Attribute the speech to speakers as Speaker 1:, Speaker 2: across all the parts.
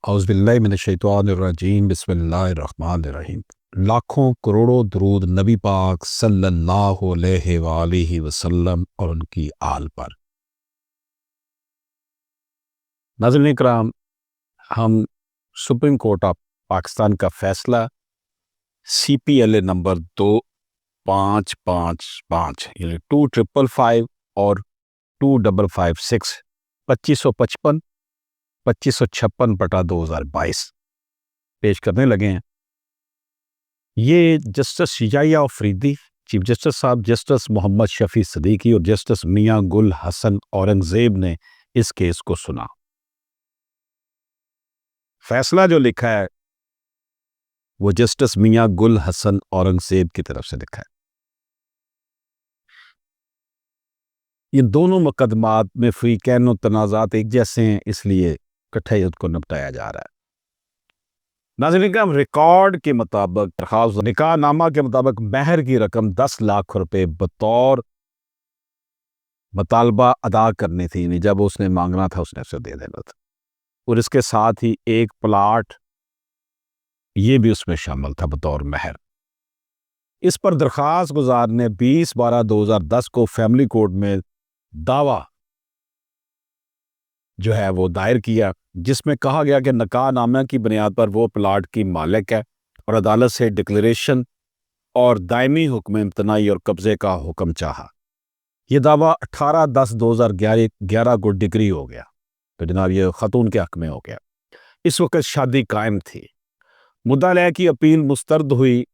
Speaker 1: اعوذ باللہ من الشیطان الرجیم بسم اللہ الرحمن الرحیم۔ لاکھوں کروڑوں درود نبی پاک صلی اللہ علیہ وآلہ وسلم اور ان کی آل پر۔ ناظرین اکرام، ہم سپریم کورٹ آف پاکستان کا فیصلہ CPLA نمبر 2555 یعنی 2555 اور 2556 2556/2022 پیش کرنے لگے ہیں۔ یہ جسٹس شجاعیہ افریدی، چیف جسٹس صاحب، جسٹس محمد شفیع صدیقی اور جسٹس میاں گل حسن اورنگزیب نے اس کیس کو سنا۔ فیصلہ جو لکھا ہے وہ جسٹس میاں گل حسن اورنگزیب کی طرف سے لکھا ہے۔ یہ دونوں مقدمات میں فریقین و تنازعات ایک جیسے ہیں، اس لیے اکٹھے اس کو نپٹایا جا رہا ہے۔ ناظرین کرام، ریکارڈ کے مطابق درخواست نکاح نامہ کے مطابق مہر کی رقم 10 لاکھ روپے بطور مطالبہ ادا کرنی تھی، یعنی جب اس نے مانگنا تھا اس نے اسے دے دینا تھا، اور اس کے ساتھ ہی ایک پلاٹ یہ بھی اس میں شامل تھا بطور مہر۔ اس پر درخواست گزار نے 20/12/2010 کو فیملی کورٹ میں دعویٰ جو ہے وہ دائر کیا، جس میں کہا گیا کہ نکاح نامہ کی بنیاد پر وہ پلاٹ کی مالک ہے اور عدالت سے ڈکلیریشن اور دائمی حکم امتناعی اور قبضے کا حکم چاہا۔ یہ دعویٰ 18/10/2011 کو ڈگری ہو گیا، تو جناب یہ خاتون کے حق میں ہو گیا۔ اس وقت شادی قائم تھی۔ مدعا علیہ کی اپیل مسترد ہوئی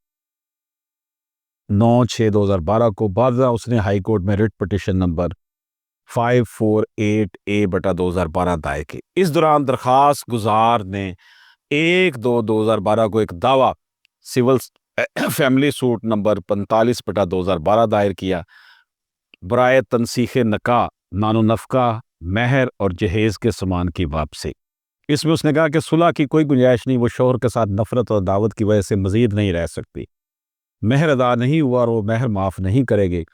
Speaker 1: 9/6/2012 کو، بعد اس نے ہائی کورٹ میں ریٹ پٹیشن نمبر 548A/2012 دائر کی۔ اس دوران درخواست گزار نے 1/2/2012 کو ایک دعویٰ سول فیملی سوٹ نمبر 45/2012 دائر کیا برائے تنسیخ نکاح، نان و نفقہ، مہر اور جہیز کے سامان کی واپسی۔ اس میں اس نے کہا کہ صلح کی کوئی گنجائش نہیں، وہ شوہر کے ساتھ نفرت اور عداوت کی وجہ سے مزید نہیں رہ سکتی، مہر ادا نہیں ہوا اور وہ مہر معاف نہیں کرے گی۔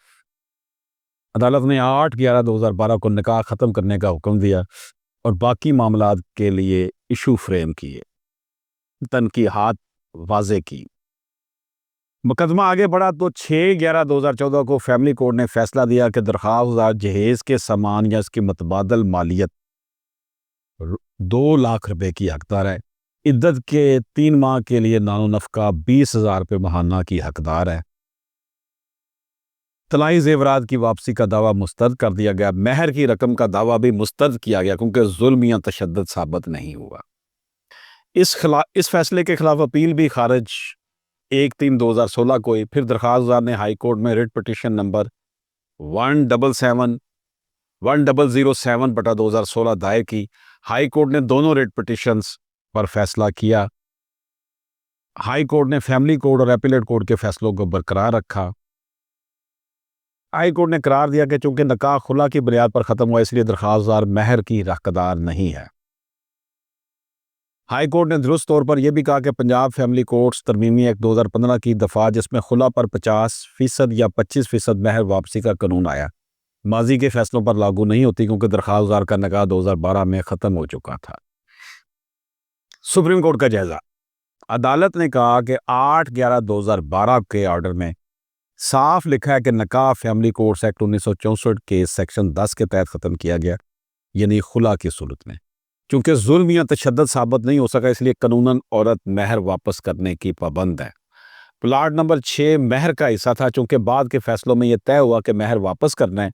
Speaker 1: عدالت نے 8/11/2012 کو نکاح ختم کرنے کا حکم دیا اور باقی معاملات کے لیے ایشو فریم کیے، تنقیحات واضح کی۔ مقدمہ آگے بڑھا تو 6/11/2014 کو فیملی کورٹ نے فیصلہ دیا کہ درخواست گزار جہیز کے سامان یا اس کی متبادل مالیت 2 لاکھ روپے کی حقدار ہے۔ عدت کے 3 ماہ کے لیے نان و نفقہ 20,000 روپے ماہانہ کی حقدار ہے۔ طلائی زیورات کی واپسی کا دعویٰ مسترد کر دیا گیا۔ مہر کی رقم کا دعویٰ بھی مسترد کیا گیا کیونکہ ظلم یا تشدد ثابت نہیں ہوا۔ اس فیصلے کے خلاف اپیل بھی خارج 1/3/2016 کو ہوئی۔ پھر درخواست گزار نے ہائی کورٹ میں ریٹ پٹیشن نمبر 107/2016 دائر کی۔ ہائی کورٹ نے دونوں ریٹ پٹیشنز پر فیصلہ کیا۔ ہائی کورٹ نے فیملی کورٹ اور اپیلیٹ کورٹ کے فیصلوں کو برقرار رکھا۔ ہائی کورٹ نے قرار دیا کہ چونکہ نکاح خلا کی بنیاد پر ختم ہوا، اس لیے درخواست گزار مہر کی حقدار نہیں ہے۔ ہائی کورٹ نے درست طور پر یہ بھی کہا کہ پنجاب فیملی کورٹس ترمیمی ایکٹ 2015 کی دفعہ جس میں خلا پر 50% یا 25% مہر واپسی کا قانون آیا، ماضی کے فیصلوں پر لاگو نہیں ہوتی کیونکہ درخواست گزار کا نکاح 2012 میں ختم ہو چکا تھا۔ سپریم کورٹ کا جائزہ۔ عدالت نے کہا کہ 8/11/2012 کے آرڈر میں صاف لکھا ہے کہ نکاح فیملی کورٹس ایکٹ 1964 کے سیکشن 10 کے تحت ختم کیا گیا، یعنی خلا کی صورت میں۔ چونکہ ظلم یا تشدد ثابت نہیں ہو سکا، اس لیے قانوناً عورت مہر واپس کرنے کی پابند ہے۔ پلاٹ نمبر 6 مہر کا حصہ تھا، چونکہ بعد کے فیصلوں میں یہ طے ہوا کہ مہر واپس کرنا ہے،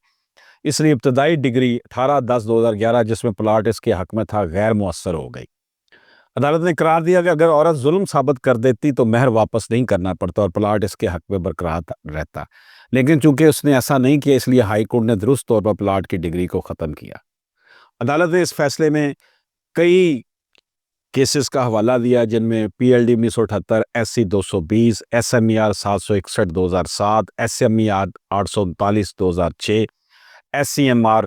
Speaker 1: اس لیے ابتدائی ڈگری 18/10/2011 جس میں پلاٹ اس کے حق میں تھا غیر مؤثر ہو گئی۔ عدالت نے قرار دیا کہ اگر عورت ظلم ثابت کر دیتی تو مہر واپس نہیں کرنا پڑتا اور پلاٹ اس کے حق میں برقرار رہتا، لیکن چونکہ اس نے ایسا نہیں کیا، اس لیے ہائی کورٹ نے درست طور پر پلاٹ کی ڈگری کو ختم کیا۔ عدالت نے اس فیصلے میں کئی کیسز کا حوالہ دیا، جن میں PLD 1978، SC 220، SMER 761/2007، SMER 839/2006، SCMR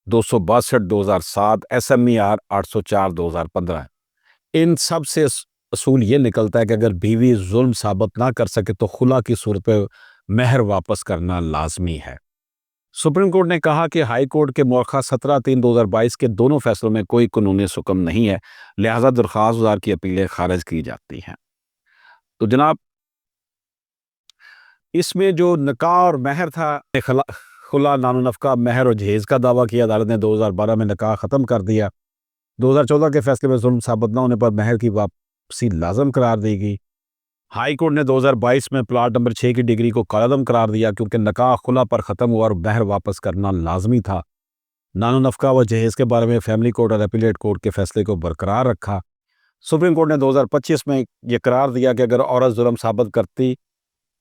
Speaker 1: 262/2007، SMER 804/2015۔ ان سب سے اصول یہ نکلتا ہے کہ اگر بیوی ظلم ثابت نہ کر سکے تو خلا کی صورت میں مہر واپس کرنا لازمی ہے۔ سپریم کورٹ نے کہا کہ ہائی کورٹ کے مؤخر 17/3/2022 کے دونوں فیصلوں میں کوئی قانونی حکم نہیں ہے، لہذا درخواست گزار کی اپیلیں خارج کی جاتی ہیں۔ تو جناب اس میں جو نکاح اور مہر تھا، خلا نان و نفقہ مہر اور جہیز کا دعویٰ کیا، عدالت نے 2012 میں نکاح ختم کر دیا۔ 2014 کے فیصلے میں ظلم ثابت نہ ہونے پر مہر کی واپسی لازم قرار دی گئی۔ ہائی کورٹ نے 2022 میں پلاٹ نمبر 6 کی ڈگری کو کالعدم قرار دیا کیونکہ نکاح خلا پر ختم ہوا اور مہر واپس کرنا لازمی تھا۔ نان و نفقہ و جہیز کے بارے میں فیملی کورٹ اور اپیلیٹ کورٹ کے فیصلے کو برقرار رکھا۔ سپریم کورٹ نے 2025 میں یہ قرار دیا کہ اگر عورت ظلم ثابت کرتی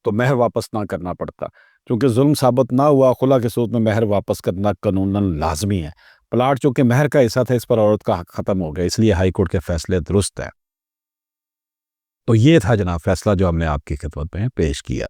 Speaker 1: تو مہر واپس نہ کرنا پڑتا، چونکہ ظلم ثابت نہ ہوا، خلا کے صورت میں مہر واپس کرنا قانوناً لازمی ہے۔ پلاٹ چونکہ مہر کا حصہ تھا، اس پر عورت کا حق ختم ہو گیا، اس لیے ہائی کورٹ کے فیصلے درست ہیں۔ تو یہ تھا جناب فیصلہ جو ہم نے آپ کی خدمت میں پیش کیا۔